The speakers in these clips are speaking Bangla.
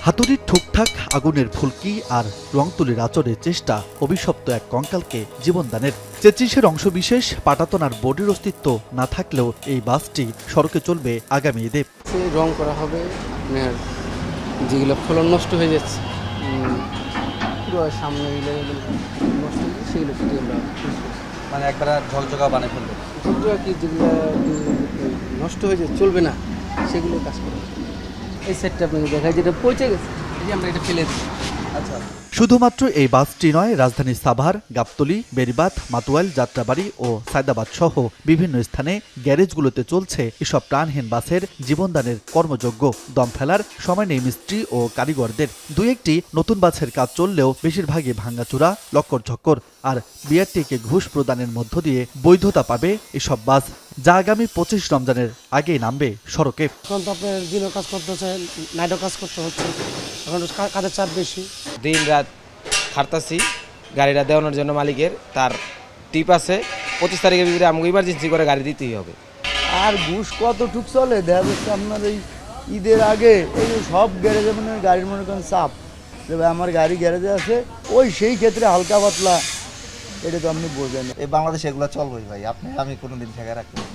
হাতুড়ির ঠুকঠাক, আগুনের ফুলকি আর রং তুলির আচরের চেষ্টা অভিশপ্ত এক কঙ্কালকে জীবনদানের। চেচিসের অংশবিশেষ, পাটাতন আর বডির অস্তিত্ব না থাকলেও এই বাসটি সড়কে চলবে আগামী ঈদে। রং করা হবে, যেগুলো ফলন নষ্ট হয়ে যাচ্ছে, পুরো সামনে নষ্ট হয়ে যাচ্ছে, সেগুলো কেটে আমরা মানে একবার ঝকঝকা বানিয়ে ফেলবে। ঝকঝকা কি যেগুলো নষ্ট হয়ে যাচ্ছে, চলবে না, সেগুলো কাজ করে। এই সেটটা আপনাকে দেখায়, যেটা পচে গেছে, এই যে আমরা এটা ফেলে দিই। আচ্ছা, শুধুমাত্র এই বাসটি নয়, রাজধানীর সাভার, গাবতলী, বেড়িবাঁধ, মাতুয়াইল, যাত্রাবাড়ি ও সায়দাবাদ সহ বিভিন্ন স্থানে গ্যারেজগুলোতে চলছে এসব প্রাণহীন বাসের জীবনদানের কর্মযজ্ঞ। দম ফেলার সময় নেই মিস্ত্রি ও কারিগরদের। দুই একটি নতুন বাসের কাজ চললেও বেশিরভাগই ভাঙাচুরা, লক্কর ঝক্কর আর বিআরটিকে ঘুষ প্রদানের মধ্য দিয়ে বৈধতা পাবে এসব বাস, যা আগামী 25 রমজানের আগেই নামবে সড়কে। এখন তো আপনার দিনও কাজ করতে হচ্ছে, নাইটও কাজ করতে হচ্ছে, এখন কাজের চাপ বেশি। দিন রাত খাটতাছি গাড়িটা দেওয়ানোর জন্য। মালিকের তার টিপ আছে, 25 তারিখের ভিতরে আমাকে ইমার্জেন্সি করে গাড়ি দিতেই হবে। আর ঘুষ কতটুক চলে দেখা যাচ্ছে আপনার এই ঈদের আগে এই সব গ্যারেজে মানে গাড়ির মনে করেন চাপ, যে ভাই আমার গাড়ি গ্যারেজে আছে, ওই সেই ক্ষেত্রে হালকা পাতলা, এটা তো আপনি বোঝেন। এই বাংলাদেশে এগুলো চলবেই ভাই, আমি কোনোদিন ঠেকা রাখতে পারি।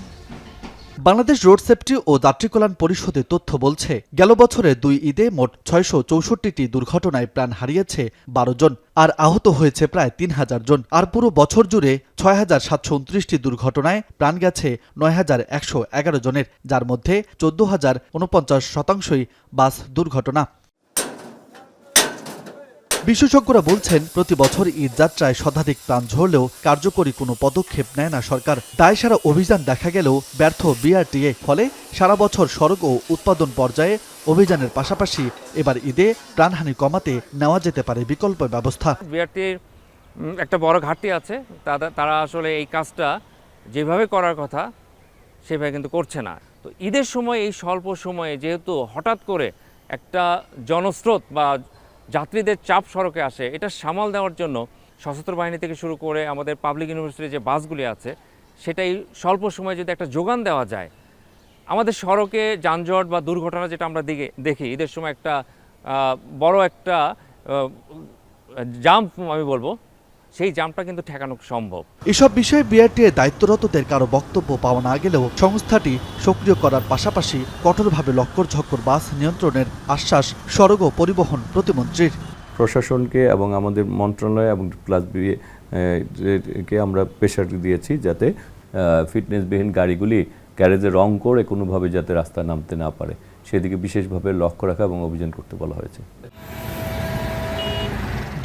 বাংলাদেশ রোড সেফটি ও যাত্রী কল্যাণ পরিষদের তথ্য বলছে, গেল বছরে দুই ঈদে মোট 664টি দুর্ঘটনায় প্রাণ হারিয়েছে 12 জন আর আহত হয়েছে প্রায় 3000 জন। আর পুরো বছর জুড়ে 6729টি দুর্ঘটনায় প্রাণ গেছে 9111 জনের, যার মধ্যে 14,049% বাস দুর্ঘটনা। বিশেষজ্ঞরা বলছেন, প্রতি বছর ঈদ যাত্রায় শতাধিক প্রাণ ঝরলেও কার্যকরী কোনো পদক্ষেপ নেয় না সরকার। দায়সারা অভিযান দেখা গেলেও ব্যর্থ বিআরটিএ। ফলে সারা বছর সড়ক ও উৎপাদন পর্যায়ে অভিযানের পাশাপাশি এবার ঈদে প্রাণহানি কমাতে নেওয়া যেতে পারে বিকল্প ব্যবস্থা। বিআরটির একটা বড় ঘাটতি আছে, তারা আসলে এই কাজটা যেভাবে করার কথা সেভাবে কিন্তু করছে না। তো ঈদের সময় এই স্বল্প সময়ে যেহেতু হঠাৎ করে একটা জনস্রোত বা যাত্রীদের চাপ সড়কে আসে, এটা সামাল দেওয়ার জন্য সশস্ত্র বাহিনী থেকে শুরু করে আমাদের পাবলিক ইউনিভার্সিটির যে বাসগুলি আছে, সেটাই স্বল্প সময়ে যদি একটা যোগান দেওয়া যায়, আমাদের সড়কে যানজট বা দুর্ঘটনা যেটা আমরা দেখি ঈদের সময় একটা বড় একটা জাম্প আমি বলবো, সেই জামটা কিন্তু ঠেকানো সম্ভব। এসব বিষয়ে বিআরটিএ দায়িত্বরতদের কারো বক্তব্য পাওয়া না গেলেও সংস্থাটি সক্রিয় করার পাশাপাশি কঠোরভাবে লক্কর ঝক্কর বাস নিয়ন্ত্রণের আশ্বাস সড়ক ও পরিবহন প্রতিমন্ত্রীর। প্রশাসনকে এবং আমাদের মন্ত্রণালয় এবং প্লাস কে আমরা প্রেশার দিয়েছি যাতে ফিটনেসবিহীন গাড়িগুলি গ্যারেজে রং করে কোনোভাবে যাতে রাস্তায় নামতে না পারে, সেদিকে বিশেষভাবে লক্ষ্য রাখা এবং অভিযান করতে বলা হয়েছে।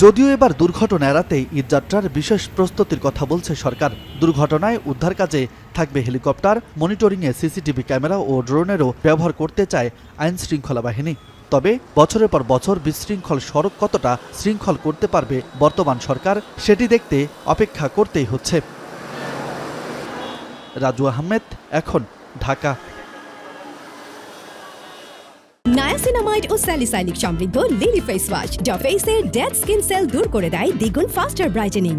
যদিও এবার দুর্ঘটনা এড়াতেই ঈদযাত্রার বিশেষ প্রস্তুতির কথা বলছে সরকার। দুর্ঘটনায় উদ্ধার কাজে থাকবে হেলিকপ্টার, মনিটরিংয়ে সিসিটিভি ক্যামেরা ও ড্রোনেরও ব্যবহার করতে চায় আইন শৃঙ্খলা বাহিনী। তবে বছরের পর বছর বিশৃঙ্খল সড়ক কতটা শৃঙ্খল করতে পারবে বর্তমান সরকার, সেটি দেখতে অপেক্ষা করতেই হচ্ছে। রাজু আহমেদ, এখন, ঢাকা। নায়াসিনামাইড ও স্যালিসাইলিক সমৃদ্ধ লিলি ফেস ওয়াশ, যা ফেসের ডেড স্কিন সেল দূর করে দেয় দ্বিগুণ ফাস্টার ব্রাইটেনিং।